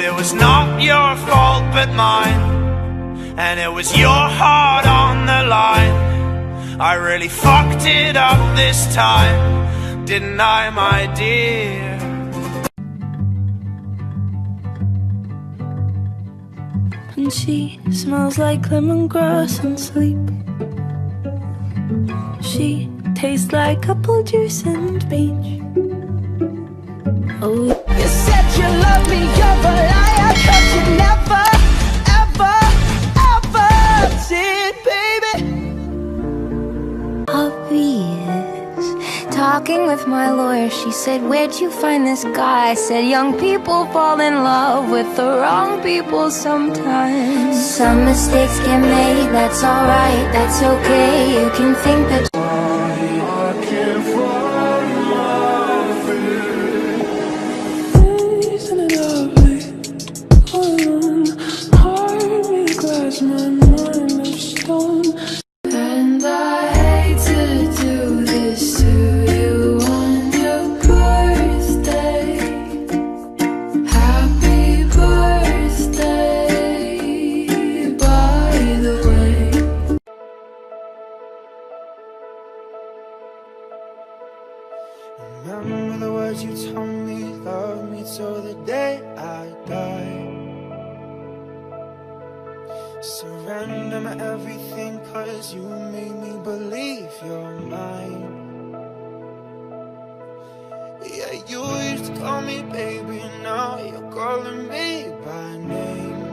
it was not your fault but mine, and it was your heart on the line. I really fucked it up this time, didn't I, my dear? And she smells like lemongrass and sleep. She tastes like apple juice and beach. Oh, you said you love me, you're a liar, 'cause you never, ever, ever did, baby. Obvious. Talking with my lawyer, she said, where'd you find this guy? I said, young people fall in love with the wrong people sometimes. Some mistakes get made, that's alright, that's okay. You can think that my mind of stone. And I hate to do this to you on your birthday. Happy birthday, by the way. Remember the words you told me, love me till the day I die. Surrender my everything, 'cause you made me believe you're mine. Yeah, you used to call me baby, now you're calling me by name.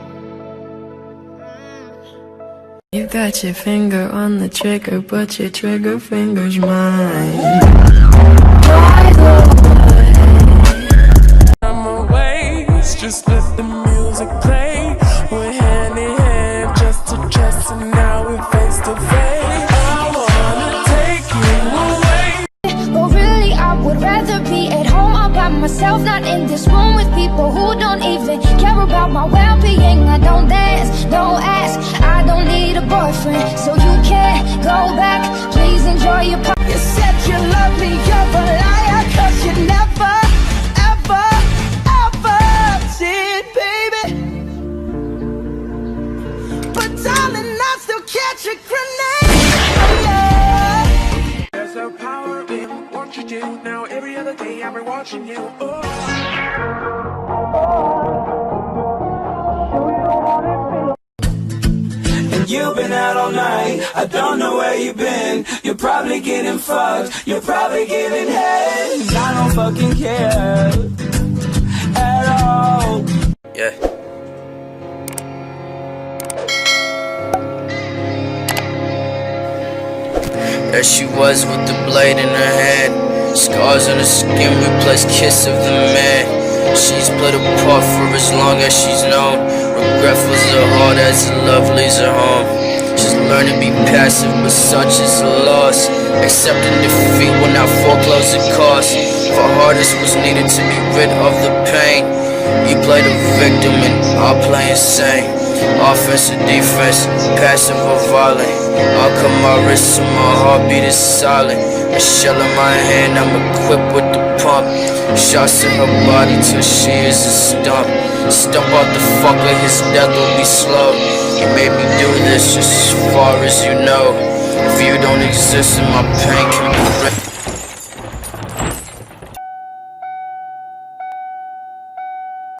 You got your finger on the trigger, but your trigger finger's mine. By the way, I'm away, just let the music play. We're hand in hand, chest to chest, and now we're face to face. I wanna take you away. But really I would rather be at home all by myself, not in this room with people who don't even care about my well-being. I don't dance, don't ask, I don't need a boyfriend, so you can't go back, please enjoy your part. You said you love me, you're a liar, 'cause you never, ever, ever did, baby. But darling, I still catch a grenade. There's no power in what you do. Now every other day I've been watching you. And you've been out all night, I don't know where you've been. You're probably getting fucked, you're probably giving head. I don't fucking care at all. Yeah. There she was with the blade in her hand, scars on her skin replace kiss of the man. She's played a part for as long as she's known. Regretful as her heart as her love leaves her home. She's learned to be passive, but such is a loss. Accepting defeat will not foreclose the cost. If her hardest was needed to be rid of the pain, you play the victim and I'll play insane. Offense or defense, passive or violent. I'll cut my wrist and my heartbeat is silent. A shell in my hand, I'm equipped with the pump. Shots in her body till she is a stump. Stump out the fucker, his death will be slow. You made me do this just as far as you know. If you don't exist, then my pain can be written.